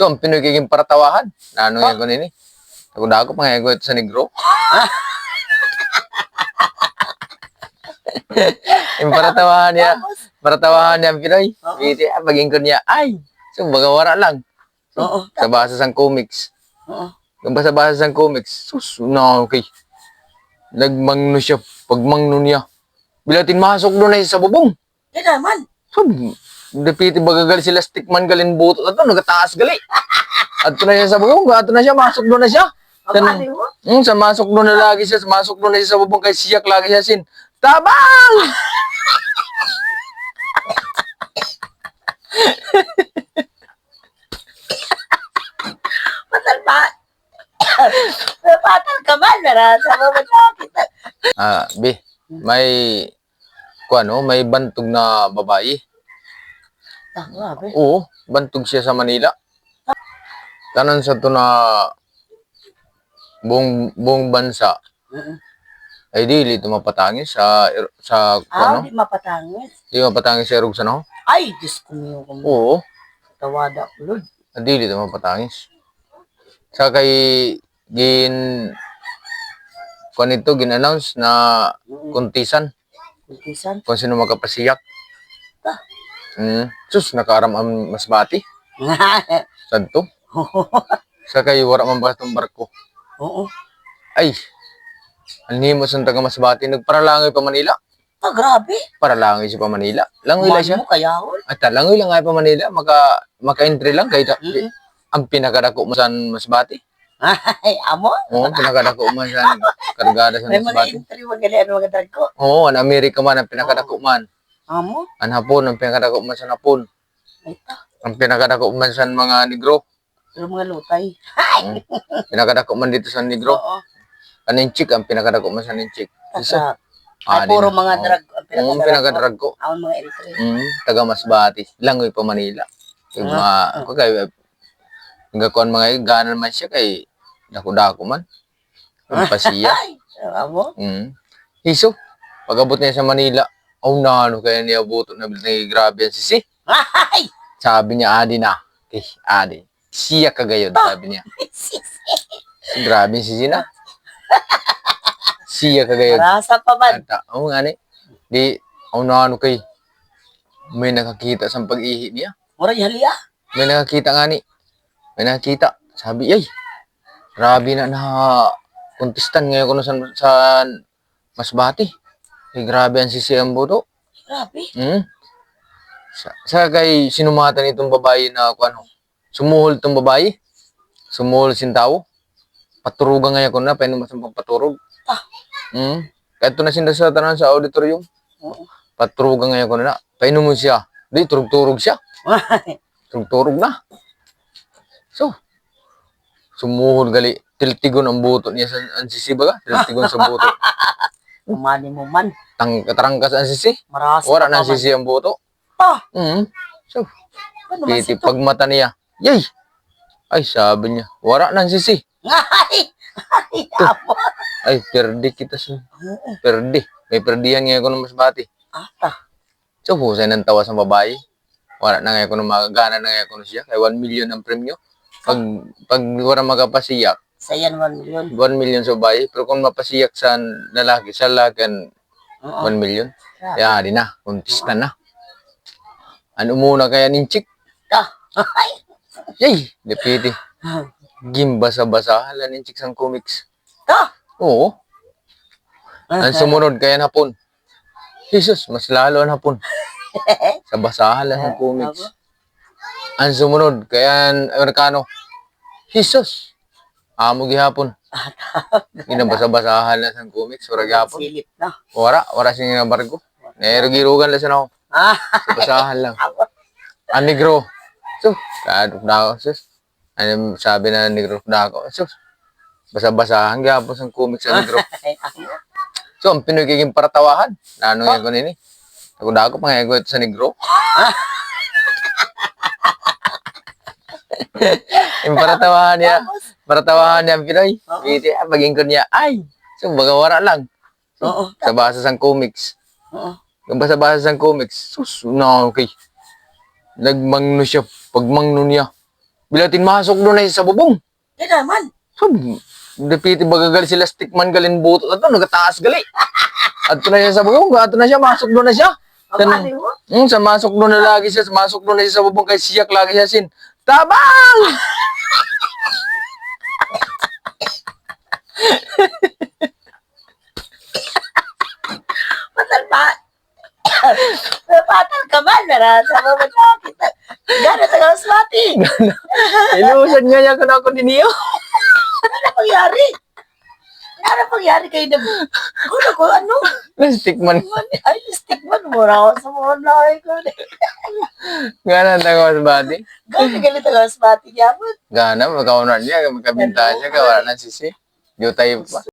So, ang Pinoy kaging paratawahan. Ano yan ko nini? Ako pangyago ito sa negro. Yung paratawahan niya ang Pinoy. Hindi, maging ko niya, ay, so, bagawara lang. Oo. Sa basa sang comics. Oo. Yung basa-basa sang comics, sus, na okay. Nagmangno siya, pagmangno niya. Bilatin masok doon na siya sa bubong. Yan naman. So, dapiti bagagal sila stickman galin buto. Ato, nagataas gali. Ato na siya sa bubong, ato na siya, masok doon na siya. Kapali mo? Sa masok doon na lagi siya, masok doon na siya sa bubong, kay siyak lagi siya sin. Tabang! Patal pa. Patal ka man. Narasa mo ba kita? Bi, may, may bantog na babae. Grabe. Oo, bantog siya sa Manila. Tanan sa to na buong bansa. Ay dili ito mapatangis sa Di mapatangis. Di mapatangis sa erog sa no? Ay, Diyos ko niyo. Oo. Tawada ko, Lord. Dili ito mapatangis. Sa kay gin-announce na kuntisan Kuntisan. kung sino magkapasiyak. Ah. Sus, nakaram ang masbati. Santo. Sa kay wara man ba itong barko. Oo. Ay, anhimo sa taga masbati. Nagparalangay pa Manila. Grabe. Paralangay siya pa Manila. Langoy lang siya. Mo kayahon. At langoy lang ay pa Manila. Maka-entry lang. Kaya ang pinakadako mo sa masbati. Ay, amo? Oo, pinakadako man sa kargada sa May mga masbati. entry, magaling mga drag ko. Oo, ang Amerika man ang pinakadako man. Amo? Ang Hapon, ang pinakadako man sa Hapon. Ay, Ang pinakadako man sa mga negro. yung mga lutay. Pinakadako man dito sa negro. Oo. Ang Ninchik, ang pinakadako man sa Ninchik. Sa, ay, puro mga drag. Oo, ang pinakadrag ko. Ang mga entry. Taga Masbati. Langoy pa Manila. Yung mga, ako kay, hanggang mga ganan man siya kay, dako-dako man. Yung pasiya. Ay, amo? Hiso, pag-abot niya sa Manila, kaya niya buto na grabe yan sisi. Ay! Sabi niya, adi na. Adi. Siya kagayod, sabi niya. Grabe sisi na. Siya kagayod. Rasa pa man. Oo nga ni. Di, kay, may nakakita sa pag-ihi niya. Mura haliya. May nakakita nga ni. May nakakita. Sabi, ay, grabe na kontestan ngayon ko sa Masbati. Ay, grabe ang sisi ang buto. Grabe. Sa kay sinumatan itong babae na sumuhol itong babae. Sumuhol sintaw. Paturugan ngayon ko na, painumas ang pagpaturog. Kahit ito na sinda sa tanan sa auditorium. Paturugan ngayon ko na, painuman siya. Di, turug-turog siya. Turug-turog na. So, sumuhol gali. Tiltigon ang buto niya sa ansisi baga. Tiltigon sa buto. Umani mo man. Katarangkas ang sisi. Marasa Wala pa na man. sisi ang buto. So, Ano man si pagmata niya. Yay! Ay, sabi niya. Wala na sisi. Ay! Ay, amo. Ay, perdi kita sa. Perdi. May perdihan ngayon ko ng Masbati. Ata. So, husay ng tawa sa babae. Wala na ngayon ko ng magagana na ngayon ko siya. Kaya 1 million ang premyo. Pag wala magapasiyak, Sayan 1 million. 1 million sa babae. Pero kung mapasiyak sa lalaki, sa lalaki, 1 million. Kaya di na. Kontista na. Ano muna kaya Ninchik? Ay! Yay! Depiti. Gimbasa-basa. Hala Ninchik sang comics. Oo. Ang sumunod kaya Hapon. Jesus, mas lalo ang Hapon. Sa basahan lang ng comics. Ang sumunod kaya Amerikano. Jesus. Amo gihapon. Ginabasa-basahan lang sa comics. Wala gihapon. Silip na. Wala siya nga barko. Nairugirugan lang siya na ako. Sa basahan lang. Ang negro. So, kadok na ako. Sus. Ano sabi na negro na ako. Sus. Basa-basahan gihapon sa comics sa negro. So, ang Pinoy kaging paratawahan. Ano yan ko nini? Ako pangyago ito sa negro. Yung paratawahan niya ang Pinoy. Hindi, maging ko niya, ay, so bagawara lang. Oo. Sa basa sang comics. Yung basa-basa sang comics, sus, okay. Nagmangno siya, pagmangno niya. Bilatin masok doon na siya sa bubong. Di naman. So, depiti bagagal sila stickman galin buto ato nagataas gali. Ato na siya sa bubong, ato na siya masok doon na siya. Mabali mo. Sa masok doon na lagi siya, masok doon na siya sa bubong kay siyak lagi siya sin. Tabang! Patal pa. Patal ka man. Narasa mo ba na kita? Gano'n sa gasmati. Ilusan nga niya kung ako diniyo. Ano pangyari? Ano pangyari kayo na? Kung ako, ano? Stickman. Ay, stick man. Mura ako sa mga lahi ko. Gana na sa body. Gano'n galit ang gasmati niya mo. Gana, magkaunan niya, magkabintahan niya, wala na sisi. Di tayo pa.